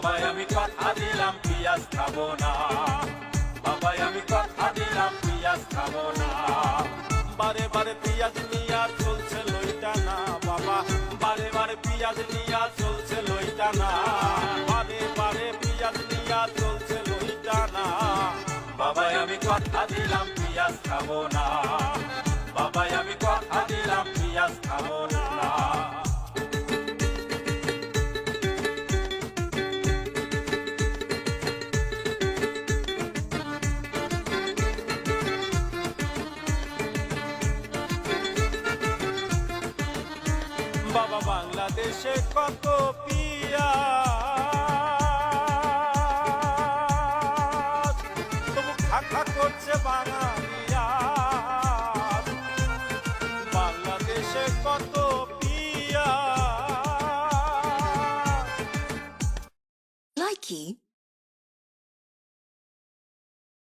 বাবাই আমি কথা দিলাম পিয়াজ খাবো না, বাবাই আমি কথা দিলাম পিয়াজ খাবো না। বারে বারে পিয়াজ নিয়া চলছে লইটা না বাবা, বারে বারে পিয়াজ নিয়া চলছে লইটা না, বারে বারে পিয়াজ নিয়া চলছে লইটা না। বাবাই আমি কথা দিলাম পিয়াজ খাবো না, বাবাই আমি কথা দিলাম পিয়াজ খাবো না। বাবা বাংলাদেশে কত পিয়াজ, তবু খাখা করছে বাঙালিয়া। বাংলাদেশে কত পিয়াজ। Likey